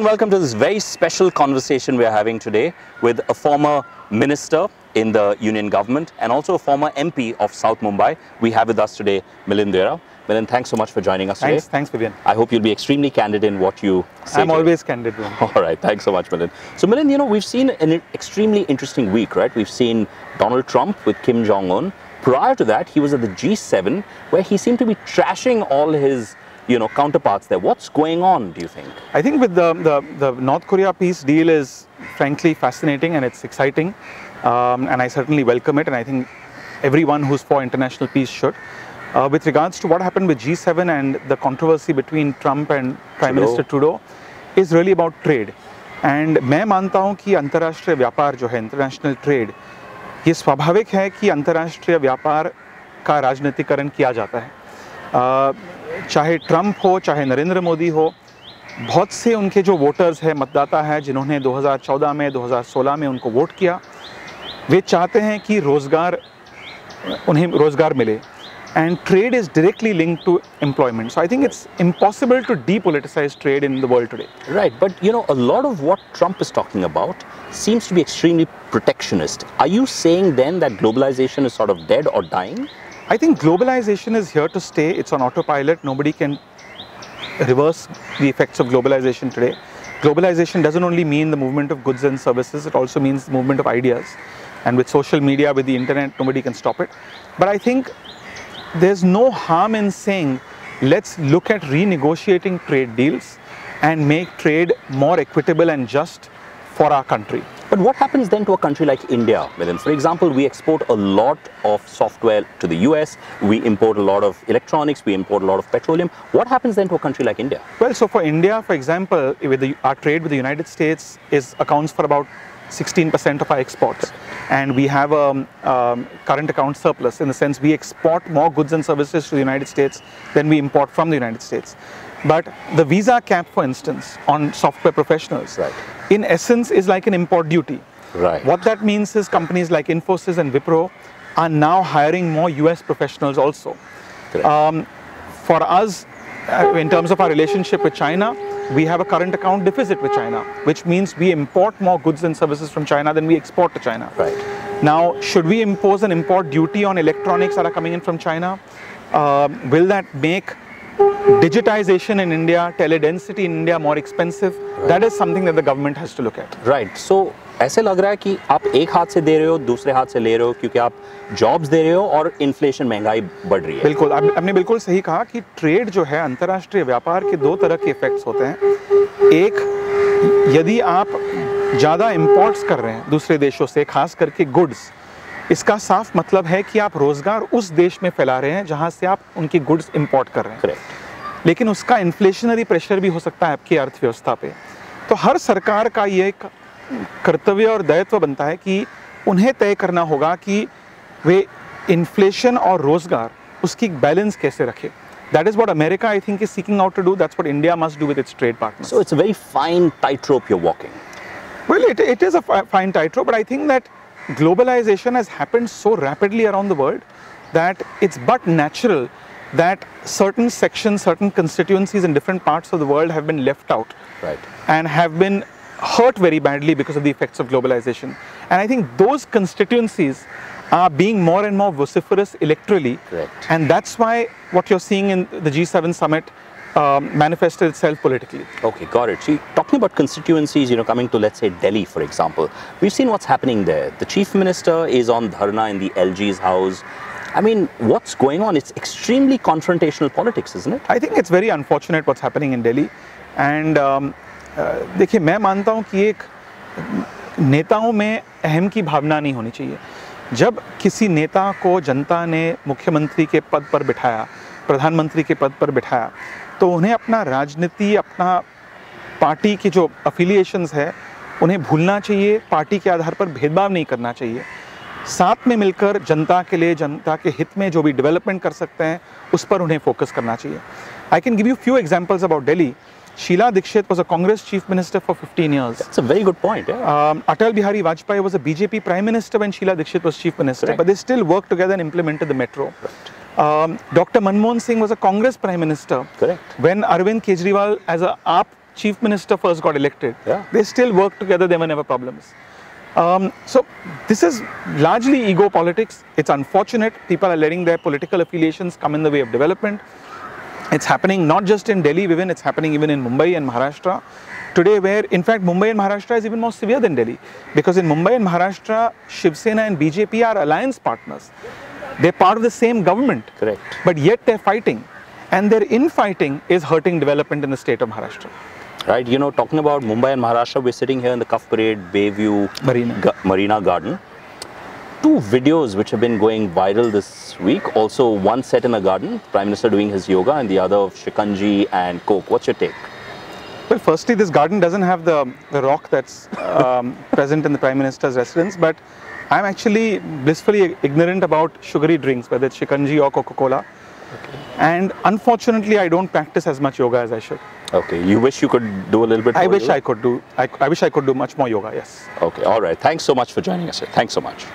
welcome to this very special conversation we are having today with a former minister in the union government and also a former MP of South Mumbai. We have with us today Milind. Milind, thanks so much for joining us today. Thanks Vivian. I hope you'll be extremely candid in what you say. I'm always candid. All right, thanks so much, Milind. So Milind, you know, we've seen an extremely interesting week, right? We've seen Donald Trump with Kim Jong-un. Prior to that, he was at the G7, where he seemed to be trashing all his counterparts there. What's going on, do you think? I think with the North Korea peace deal is frankly fascinating and it's exciting. And I certainly welcome it, and I think everyone who's for international peace should. With regards to what happened with G7 and the controversy between Trump and Prime Minister Trudeau is really about trade. And मैं मानता हूँ कि अंतर्राष्ट्रीय व्यापार जो है, international trade, ये स्वाभाविक है कि अंतर्राष्ट्रीय व्यापार का राजनीतिकरण किया जाता है। चाहे ट्रंप हो, चाहे नरेंद्र मोदी हो, बहुत से उनके जो वोटर्स हैं, मतदाता हैं, जिन्होंने 2014 में, 2016 में उनको वोट किया, वे चाहते हैं कि उन्हें रोज़गार मिले. And trade is directly linked to employment. So I think it's impossible to depoliticize trade in the world today. Right, but a lot of what Trump is talking about seems to be extremely protectionist. Are you saying then that globalization is sort of dead or dying? I think globalization is here to stay. It's on autopilot. Nobody can reverse the effects of globalization today. Globalization doesn't only mean the movement of goods and services, it also means the movement of ideas. And with social media, with the internet, nobody can stop it. But I think there's no harm in saying, let's look at renegotiating trade deals and make trade more equitable and just for our country. But what happens then to a country like India, Milind? For example, we export a lot of software to the US, we import a lot of electronics, we import a lot of petroleum. What happens then to a country like India? Well, so for India, for example, our trade with the United States accounts for about 16% of our exports. And we have a current account surplus, in the sense we export more goods and services to the United States than we import from the United States. But the visa cap, for instance, on software professionals, in essence is like an import duty. What that means is companies like Infosys and Wipro are now hiring more US professionals also. For us, in terms of our relationship with China, we have a current account deficit with China, which means we import more goods and services from China than we export to China. Now, should we impose an import duty on electronics that are coming in from China? Will that make digitization in India, teledensity in India more expensive? That is something that the government has to look at. Right. So, ऐसे लग रहा है कि आप एक हाथ से दे रहे हो, दूसरे हाथ से ले रहे हो, क्योंकि आप जॉब्स दे रहे हो और इन्फ्लेशन, महंगाई बढ़ रही है. बिल्कुल, आपने बिल्कुल सही कहा कि ट्रेड जो है, अंतर्राष्ट्रीय व्यापार के दो तरह के इफेक्ट्स होते हैं. एक, यदि आप ज़्यादा इंपोर्ट्स कर रहे हैं दूसरे देशों से, खास करके गुड्स, इसका साफ मतलब है कि आप रोज़गार उस देश में फैला रहे हैं जहाँ से आप उनकी गुड्स इंपोर्ट कर रहे हैं. लेकिन उसका इन्फ्लेशनरी प्रेशर भी हो सकता है आपकी अर्थव्यवस्था पे. तो हर सरकार का ये कर्तव्य और दायित्व बनता है कि उन्हें तय करना होगा कि वे इन्फ्लेशन और रोजगार उसकी बैलेंस कैसे रखें. That is what America, I think, is seeking out to do. That's what India must do with its trade partners. So it's a very fine tightrope you're walking. Well, it is a fine tightrope, but I think that globalization has happened so rapidly around the world that it's but natural that certain sections, certain constituencies in different parts of the world have been left out and have been hurt very badly because of the effects of globalization. And I think those constituencies are being more and more vociferous electorally. And that's why what you're seeing in the G7 summit manifested itself politically. Okay, got it. See, talking about constituencies, coming to, let's say, Delhi, for example, we've seen what's happening there. The chief minister is on dharna in the LG's house. I mean, what's going on? It's extremely confrontational politics, isn't it? I think it's very unfortunate what's happening in Delhi. And देखिए, मैं मानता हूँ कि एक नेताओं में अहम की भावना नहीं होनी चाहिए. जब किसी नेता को जनता ने मुख्यमंत्री के पद पर बिठाया, प्रधानमंत्री के पद पर बिठाया, तो उन्हें अपना राजनीति, अपना पार्टी की जो अफिलिएशंस है, उन्हें भूलना चाहिए. पार्टी के आधार पर भेदभाव नहीं करना चाहिए. साथ में मिलकर जनता के लिए, जनता के हित में जो भी डेवलपमेंट कर सकते हैं, उस पर उन्हें फोकस करना चाहिए. I can give you few examples about Delhi. Sheila Dikshit was a Congress chief minister for 15 years. That's a very good point. Atal Bihari Vajpayee was a BJP prime minister when Sheila Dikshit was chief minister. But they still worked together and implemented the metro. Dr. Manmohan Singh was a Congress prime minister. When Arvind Kejriwal, as a AAP chief minister first got elected, Yeah. they still worked together, there were never problems. So this is largely ego politics. It's unfortunate. People are letting their political affiliations come in the way of development. It's happening not just in Delhi, Vivin, it's happening even in Mumbai and Maharashtra today, where in fact Mumbai and Maharashtra is even more severe than Delhi, because in Mumbai and Maharashtra, Shiv Sena and BJP are alliance partners. They're part of the same government. Correct. But yet they're fighting, and their infighting is hurting development in the state of Maharashtra. Right, you know, talking about Mumbai and Maharashtra, we're sitting here in the Cuff Parade Bayview Marina Garden. Two videos which have been going viral this week. Also, one set in a garden, Prime Minister doing his yoga, and the other of shikanji and coke. What's your take? Well, firstly, this garden doesn't have the rock that's present in the Prime Minister's residence, but I'm actually blissfully ignorant about sugary drinks, whether it's shikanji or Coca-Cola. Okay. And unfortunately, I don't practice as much yoga as I should. Okay, you wish you could do a little bit more I wish yoga? I could do much more yoga, yes. Okay, all right. Thanks so much for joining us, sir. Thanks so much.